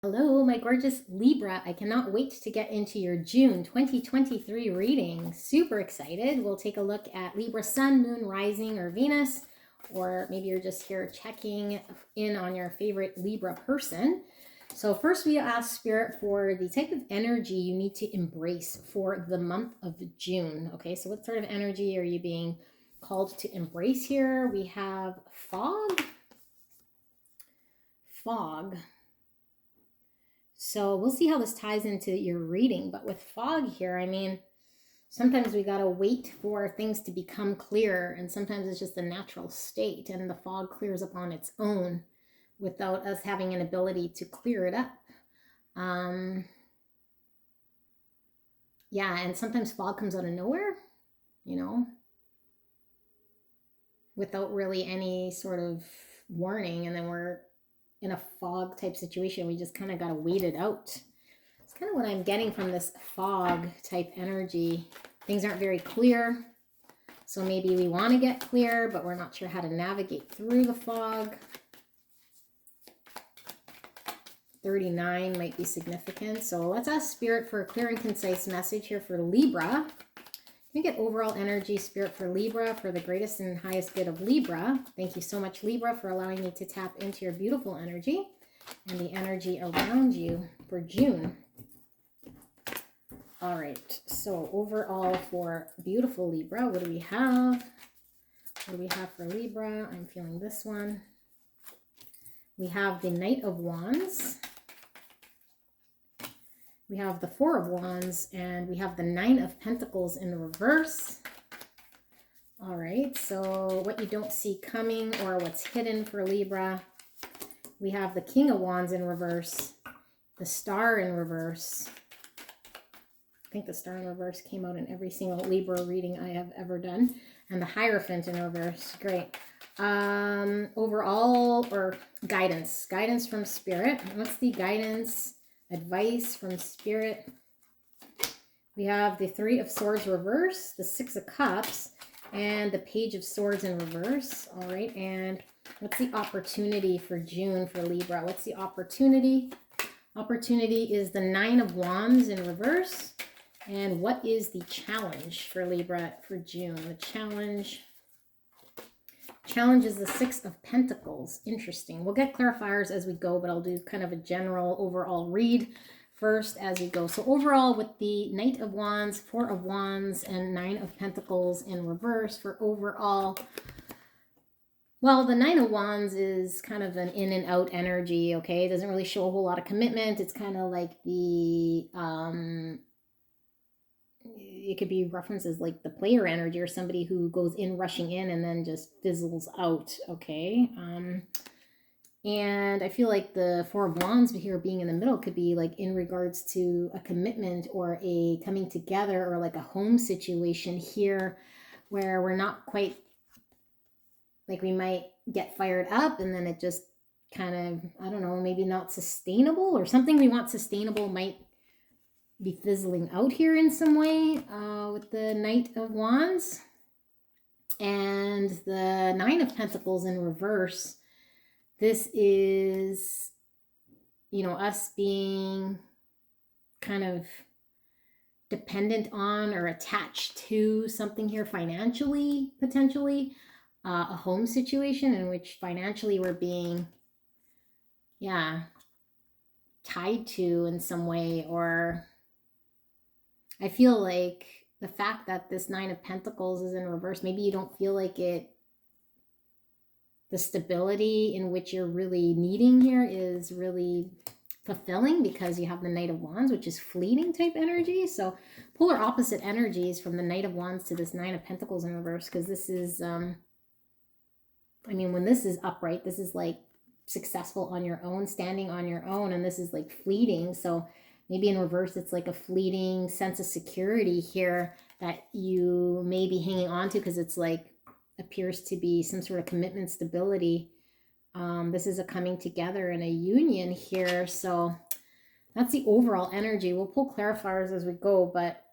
Hello, my gorgeous Libra. I cannot wait to get into your June 2023 reading. Super excited. We'll take a look at Libra Sun, Moon, Rising, or Venus, or maybe you're just here checking in on your favorite Libra person. So first we ask Spirit for the type of energy you need to embrace for the month of June. Okay, so what sort of energy are you being called to embrace here? We have fog. So we'll see how this ties into your reading. But with fog here, I mean, sometimes we got to wait for things to become clear. And sometimes it's just a natural state. And the fog clears up on its own without us having an ability to clear it up. Yeah, and sometimes fog comes out of nowhere, without really any sort of warning. And then we're in a fog type situation. We just kind of got to wait it out. It's kind of what I'm getting from this fog type energy. Things aren't very clear. So maybe we want to get clear, but we're not sure how to navigate through the fog. 39 might be significant. So let's ask Spirit for a clear and concise message here for Libra. Can we get overall energy, Spirit, for Libra, for the greatest and highest good of Libra? Thank you so much, Libra, for allowing me to tap into your beautiful energy and the energy around you for June. All right, so overall for beautiful Libra, what do we have? What do we have for Libra? I'm feeling this one. We have the Knight of Wands. We have the Four of Wands, and we have the Nine of Pentacles in reverse. All right, so what you don't see coming or what's hidden for Libra. We have the King of Wands in reverse, the Star in reverse. I think the Star in reverse came out in every single Libra reading I have ever done. And the Hierophant in reverse. Great. Overall, or guidance from Spirit. What's the guidance, advice from Spirit? We have the Three of Swords reverse, the Six of Cups, and the Page of Swords in reverse. All right, and what's the opportunity for June for Libra? What's the opportunity? Opportunity is the Nine of Wands in reverse. And what is the challenge for Libra for June? The challenge is the Six of Pentacles. Interesting. We'll get clarifiers as we go, but I'll do kind of a general overall read first as we go. So overall, with the Knight of Wands, Four of Wands, and Nine of Pentacles in reverse for overall, well, the Nine of Wands is kind of an in and out energy, okay? It doesn't really show a whole lot of commitment. It's kind of like the it could be references like the player energy, or somebody who goes in rushing in and then just fizzles out, okay? And I feel like the Four of Wands here being in the middle could be like in regards to a commitment or a coming together, or like a home situation here where we're not quite, like we might get fired up and then it just kind of, I don't know, maybe not sustainable, or something we want sustainable might be fizzling out here in some way with the Knight of Wands. And the Nine of Pentacles in reverse. This is, us being kind of dependent on or attached to something here financially, potentially. A home situation in which financially we're being, tied to in some way. Or I feel like the fact that this Nine of Pentacles is in reverse, maybe you don't feel like it, the stability in which you're really needing here is really fulfilling, because you have the Knight of Wands, which is fleeting type energy. So polar opposite energies from the Knight of Wands to this Nine of Pentacles in reverse, because this is, when this is upright, this is like successful on your own, standing on your own, and this is like fleeting. So maybe in reverse, it's like a fleeting sense of security here that you may be hanging on to, because it's like, appears to be some sort of commitment, stability. This is a coming together and a union here. So that's the overall energy. We'll pull clarifiers as we go, but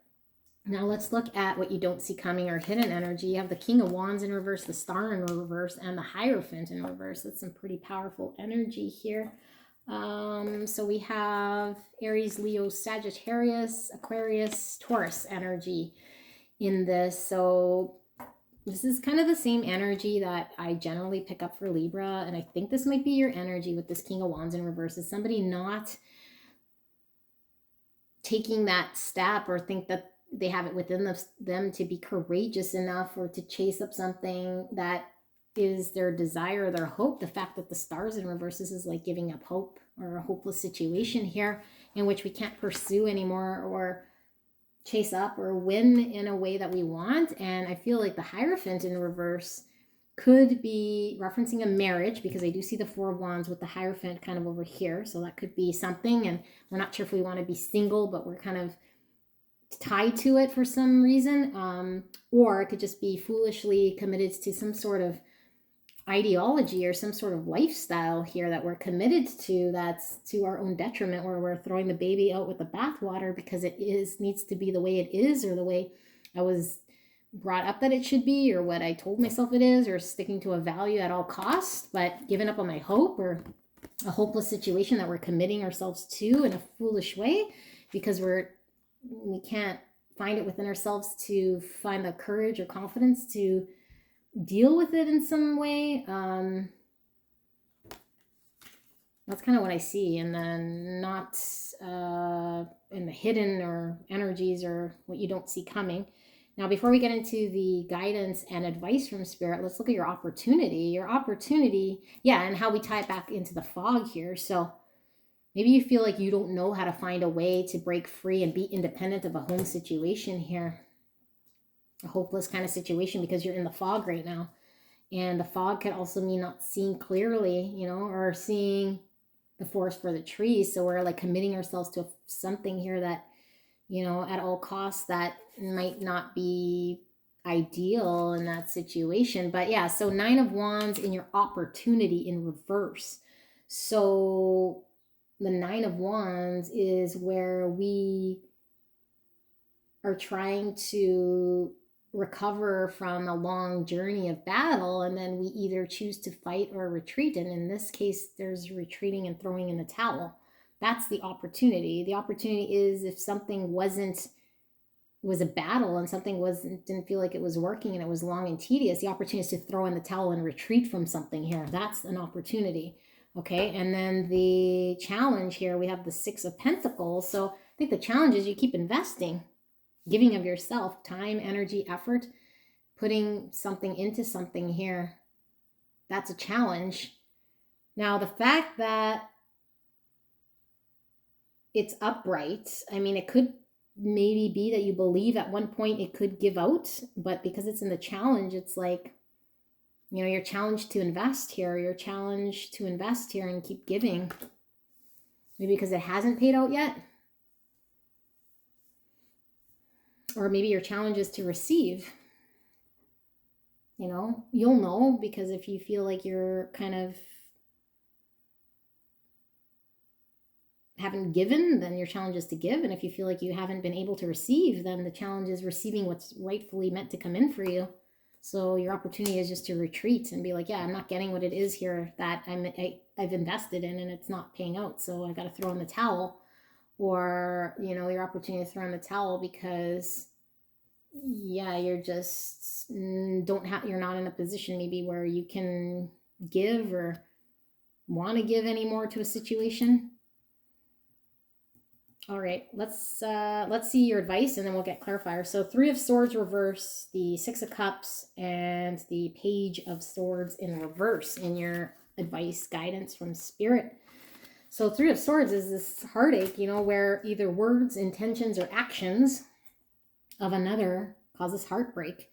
now let's look at what you don't see coming or hidden energy. You have the King of Wands in reverse, the Star in reverse, and the Hierophant in reverse. That's some pretty powerful energy here. So we have Aries, Leo, Sagittarius, Aquarius, Taurus energy in this. So this is kind of the same energy that I generally pick up for Libra. And I think this might be your energy with this King of Wands in reverse. Is somebody not taking that step or think that they have it within them to be courageous enough or to chase up something that is their desire, their hope. The fact that the stars in reverse is like giving up hope or a hopeless situation here in which we can't pursue anymore or chase up or win in a way that we want. And I feel like the Hierophant in reverse could be referencing a marriage, because I do see the Four of Wands with the Hierophant kind of over here. So that could be something, and we're not sure if we want to be single, but we're kind of tied to it for some reason. Or it could just be foolishly committed to some sort of ideology or some sort of lifestyle here that we're committed to, that's to our own detriment, where we're throwing the baby out with the bathwater because it needs to be the way it is, or the way I was brought up that it should be, or what I told myself it is, or sticking to a value at all costs, but giving up on my hope, or a hopeless situation that we're committing ourselves to in a foolish way because we can't find it within ourselves to find the courage or confidence to deal with it in some way. That's kind of what I see. And then not in the hidden or energies or what you don't see coming. Now, before we get into the guidance and advice from Spirit, let's look at your opportunity. Your opportunity, yeah, and how we tie it back into the fog here. So maybe you feel like you don't know how to find a way to break free and be independent of a home situation here. A hopeless kind of situation because you're in the fog right now. And the fog could also mean not seeing clearly, or seeing the forest for the trees. So we're like committing ourselves to something here that, at all costs, that might not be ideal in that situation. But yeah, so 9 of Wands in your opportunity in reverse. So the 9 of Wands is where we are trying to recover from a long journey of battle, and then we either choose to fight or retreat. And in this case, there's retreating and throwing in the towel. That's the opportunity. The opportunity is if something was a battle and something didn't feel like it was working and it was long and tedious, the opportunity is to throw in the towel and retreat from something here. That's an opportunity. Okay, and then the challenge here, we have the 6 of Pentacles. So I think the challenge is you keep investing, giving of yourself, time, energy, effort, putting something into something here. That's a challenge. Now, the fact that it's upright, I mean, it could maybe be that you believe at one point it could give out, but because it's in the challenge, it's like, you're challenged to invest here. You're challenged to invest here and keep giving. Maybe because it hasn't paid out yet. Or maybe your challenge is to receive. You'll know, because if you feel like you're kind of haven't given, then your challenge is to give. And if you feel like you haven't been able to receive, then the challenge is receiving what's rightfully meant to come in for you. So your opportunity is just to retreat and be like, yeah, I'm not getting what it is here that I've invested in, and it's not paying out. So I got to throw in the towel. Or, your opportunity to throw in the towel because, yeah, you're just you're not in a position maybe where you can give or want to give anymore to a situation. All right, let's see your advice and then we'll get clarifier. So 3 of Swords reverse, the 6 of Cups, and the Page of Swords in reverse in your advice guidance from Spirit. So 3 of Swords is this heartache, where either words, intentions, or actions of another causes heartbreak.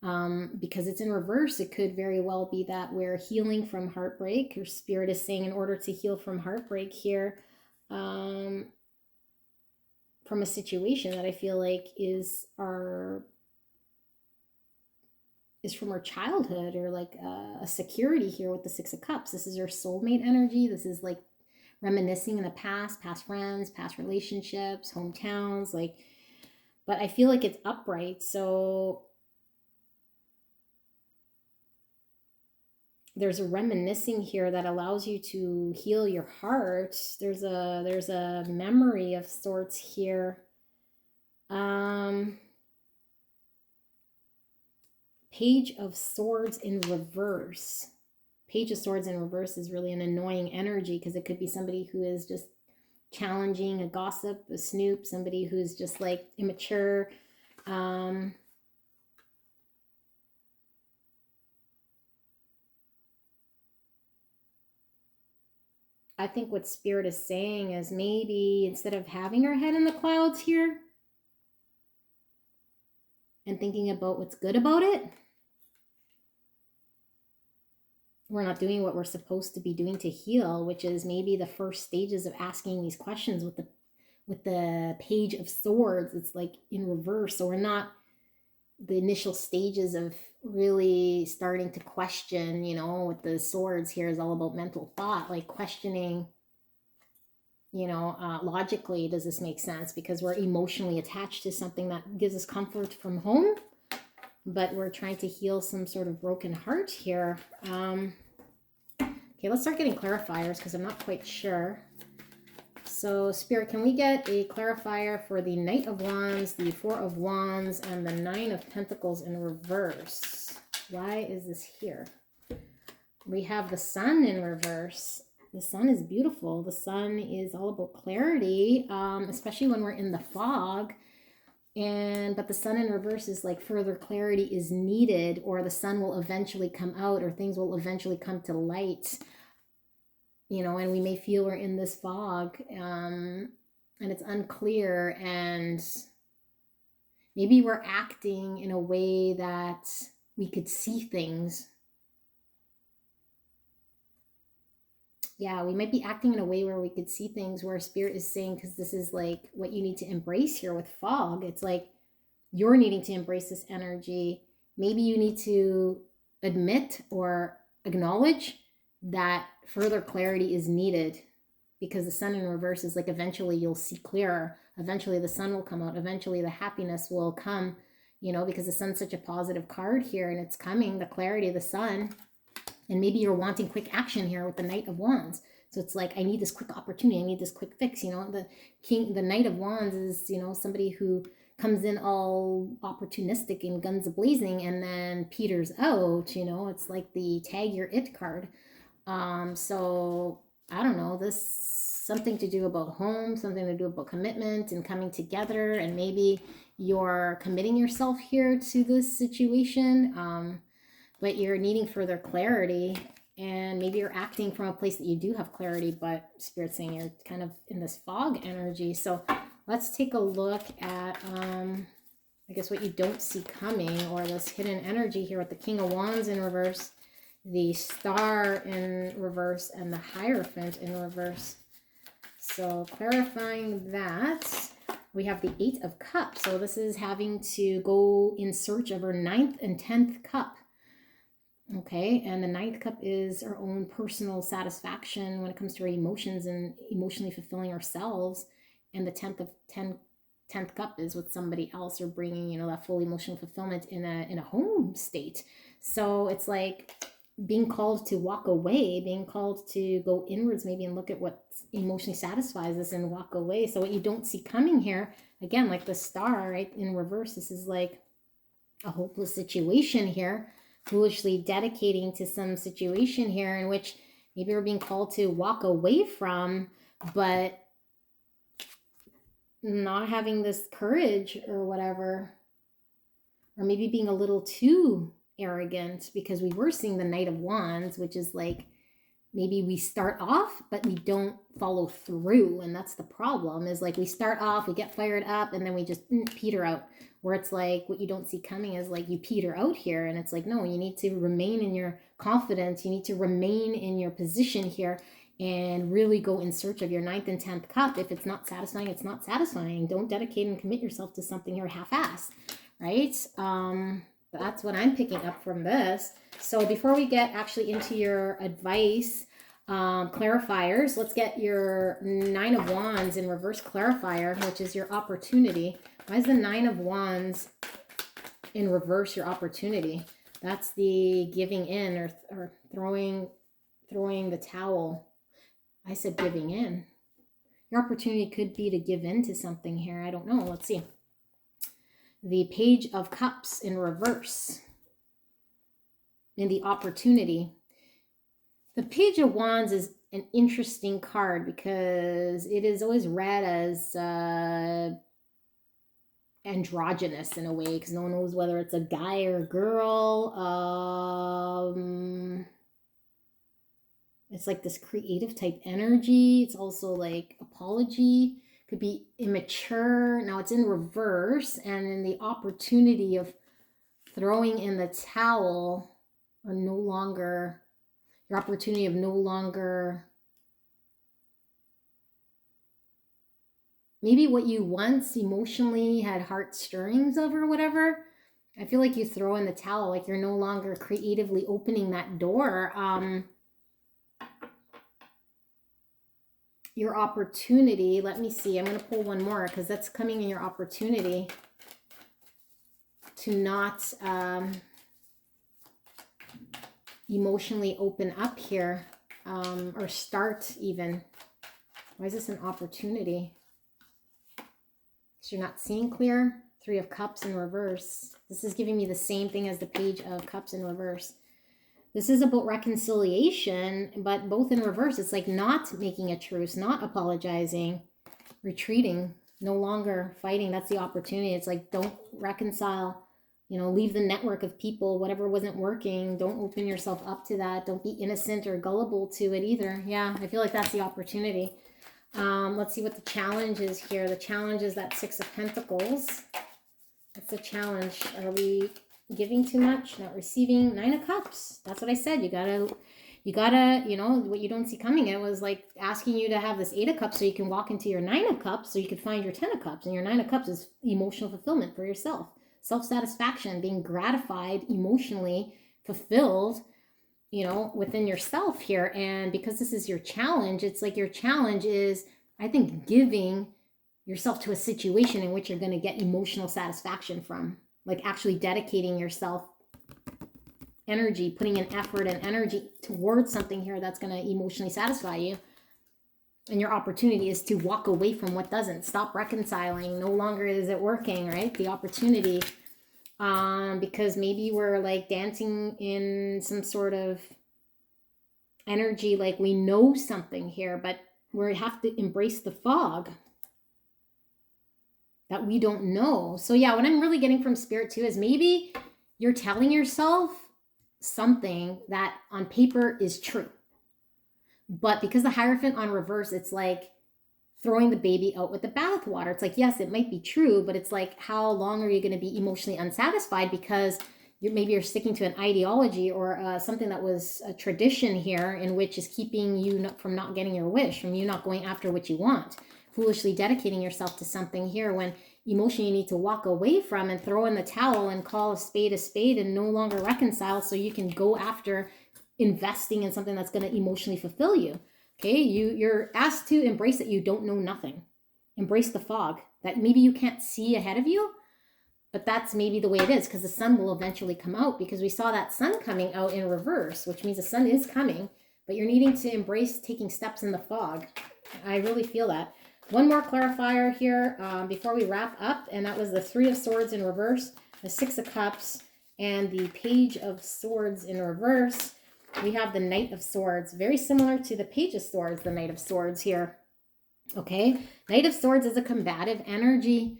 Because it's in reverse, it could very well be that we're healing from heartbreak. Your Spirit is saying in order to heal from heartbreak here, from a situation that I feel like is from our childhood, or like a security here with the 6 of Cups. This is our soulmate energy. This is like reminiscing in the past friends, past relationships, hometowns, but I feel like it's upright. So there's a reminiscing here that allows you to heal your heart. There's a memory of sorts here. Page of Swords in reverse. Page of Swords in reverse is really an annoying energy because it could be somebody who is just challenging, a gossip, a snoop, somebody who's just like immature. I think what Spirit is saying is maybe instead of having our head in the clouds here and thinking about what's good about it, we're not doing what we're supposed to be doing to heal, which is maybe the first stages of asking these questions with the Page of Swords. It's like in reverse. So we're not the initial stages of really starting to question, you know, with the swords here is all about mental thought, like questioning, you know, logically, does this make sense? Because we're emotionally attached to something that gives us comfort from home, but we're trying to heal some sort of broken heart here. Okay, let's start getting clarifiers because I'm not quite sure. So, Spirit, can we get a clarifier for the Knight of Wands, the Four of Wands, and the Nine of Pentacles in reverse? Why is this here? We have the Sun in reverse. The Sun is beautiful. The Sun is all about clarity, especially when we're in the fog. But the Sun in reverse is like further clarity is needed, or the sun will eventually come out, or things will eventually come to light. You know, and we may feel we're in this fog, and it's unclear, and maybe we're acting in a way that we could see things. Yeah, we might be acting in a way where we could see things, where Spirit is saying, because this is like what you need to embrace here with fog. It's like you're needing to embrace this energy. Maybe you need to admit or acknowledge that further clarity is needed, because the Sun in reverse is like eventually you'll see clearer. Eventually the sun will come out. Eventually the happiness will come, you know, because the sun's such a positive card here, and it's coming, the clarity of the sun. And maybe you're wanting quick action here with the Knight of Wands. So it's like, I need this quick opportunity. I need this quick fix. You know, the Knight of Wands is, you know, somebody who comes in all opportunistic and guns a-blazing and then peters out. You know, it's like the tag your it card. So I don't know, this something to do about home, something to do about commitment and coming together, and maybe you're committing yourself here to this situation, but you're needing further clarity, and maybe you're acting from a place that you do have clarity, but Spirit's saying you're kind of in this fog energy. So let's take a look at, I guess, what you don't see coming, or this hidden energy here with the King of Wands in reverse, the Star in reverse, and the Hierophant in reverse. So clarifying that, we have the Eight of Cups. So this is having to go in search of our 9th and 10th cup. Okay, and the 9th cup is our own personal satisfaction when it comes to our emotions and emotionally fulfilling ourselves. And the 10th cup is with somebody else, or bringing, you know, that full emotional fulfillment in a home state. So it's like being called to walk away, being called to go inwards maybe and look at what emotionally satisfies us and walk away. So what you don't see coming here, again, like the Star, right, in reverse, this is like a hopeless situation here, foolishly dedicating to some situation here in which maybe we're being called to walk away from, but not having this courage or whatever, or maybe being a little too arrogant, because we were seeing the Knight of Wands, which is like maybe we start off but we don't follow through, and that's the problem, is like we start off, we get fired up, and then we just peter out, where it's like what you don't see coming is like you peter out here, and it's like, no, you need to remain in your confidence, you need to remain in your position here and really go in search of your 9th and 10th cup. If it's not satisfying, it's not satisfying. Don't dedicate and commit yourself to something here half-ass, right? That's what I'm picking up from this. So before we get actually into your advice, clarifiers, let's get your 9 of Wands in reverse clarifier, which is your opportunity. Why is the 9 of Wands in reverse your opportunity? That's the giving in or throwing the towel. I said giving in. Your opportunity could be to give in to something here. I don't know. Let's see. The Page of Cups in reverse. In the opportunity. The Page of Wands is an interesting card because it is always read as androgynous in a way, because no one knows whether it's a guy or a girl. It's like this creative type energy. It's also like apology. Could be immature. Now it's in reverse, and in the opportunity of throwing in the towel, or no longer, your opportunity of no longer, maybe what you once emotionally had heart stirrings of or whatever. I feel like you throw in the towel, like you're no longer creatively opening that door. Your opportunity, let me see, I'm going to pull one more because that's coming in your opportunity to not emotionally open up here, or start even. Why is this an opportunity? Because you're not seeing clear. 3 of Cups in reverse. This is giving me the same thing as the Page of Cups in reverse. This is about reconciliation, but both in reverse. It's like not making a truce, not apologizing, retreating, no longer fighting. That's the opportunity. It's like, don't reconcile, leave the network of people, whatever wasn't working. Don't open yourself up to that. Don't be innocent or gullible to it either. Yeah, I feel like that's the opportunity. Let's see what the challenge is here. The challenge is that 6 of Pentacles. That's the challenge. Are we giving too much, not receiving? 9 of Cups. That's what I said. You gotta, what you don't see coming. It was like asking you to have this 8 of Cups so you can walk into your 9 of Cups so you could find your 10 of Cups. And your 9 of Cups is emotional fulfillment for yourself. Self-satisfaction, being gratified, emotionally fulfilled, within yourself here. And because this is your challenge, it's like your challenge is, I think, giving yourself to a situation in which you're going to get emotional satisfaction from. Like actually dedicating yourself energy, putting in effort and energy towards something here that's going to emotionally satisfy you. And your opportunity is to walk away from what doesn't. Stop reconciling. No longer is it working, right? The opportunity. Because maybe we're like dancing in some sort of energy, like we know something here, but we have to embrace the fog that we don't know. So yeah, what I'm really getting from Spirit too is maybe you're telling yourself something that on paper is true. But because the Hierophant on reverse, it's like throwing the baby out with the bathwater. It's like, yes, it might be true, but it's like, how long are you going to be emotionally unsatisfied because maybe you're sticking to an ideology or something that was a tradition here in which is keeping you from not getting your wish, from you not going after what you want. Foolishly dedicating yourself to something here when emotionally you need to walk away from and throw in the towel and call a spade and no longer reconcile so you can go after investing in something that's going to emotionally fulfill you. Okay, you're asked to embrace that you don't know nothing. Embrace the fog that maybe you can't see ahead of you, but that's maybe the way it is because the sun will eventually come out, because we saw that sun coming out in reverse, which means the sun is coming, but you're needing to embrace taking steps in the fog. I really feel that. One more clarifier here before we wrap up, and that was the 3 of Swords in reverse, the 6 of Cups, and the Page of Swords in reverse. We have the Knight of Swords, very similar to the Page of Swords, the Knight of Swords here. Okay, Knight of Swords is a combative energy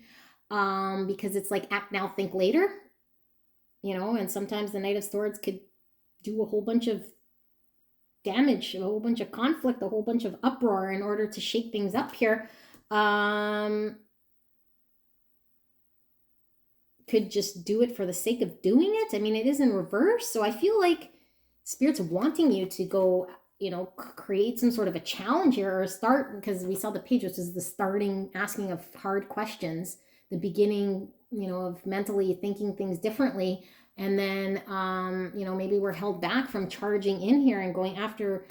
because it's like act now, think later, and sometimes the Knight of Swords could do a whole bunch of damage, a whole bunch of conflict, a whole bunch of uproar in order to shake things up here. Could just do it for the sake of doing it. I mean, it is in reverse, so I feel like Spirit's wanting you to go, create some sort of a challenge here or start, because we saw the Page, which is the starting, asking of hard questions, the beginning, of mentally thinking things differently. And then, maybe we're held back from charging in here and going after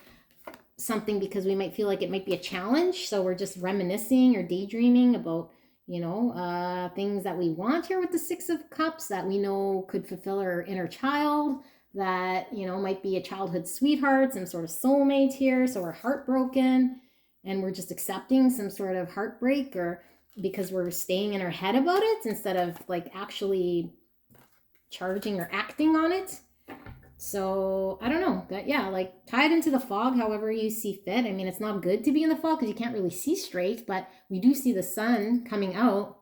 something because we might feel like it might be a challenge. So we're just reminiscing or daydreaming about, you know, things that we want here with the Six of Cups that we know could fulfill our inner child, that, you know, might be a childhood sweetheart, some sort of soulmate here. So we're heartbroken and we're just accepting some sort of heartbreak, or because we're staying in our head about it instead of like actually charging or acting on it. So I don't know, that, yeah, like tie it into the fog however you see fit. I mean, it's not good to be in the fog because you can't really see straight, but we do see the sun coming out,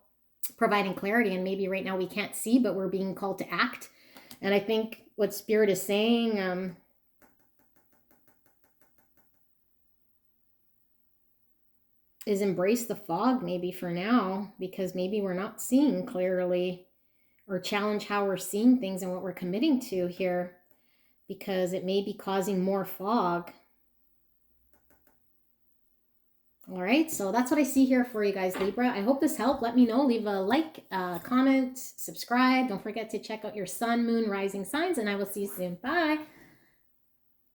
providing clarity. And maybe right now we can't see, but we're being called to act. And I think what Spirit is saying, is embrace the fog maybe for now, because maybe we're not seeing clearly, or challenge how we're seeing things and what we're committing to here, because it may be causing more fog. All right, so that's what I see here for you guys, Libra. I hope this helped. Let me know. Leave a like, comment, subscribe. Don't forget to check out your sun, moon, rising signs, and I will see you soon. Bye.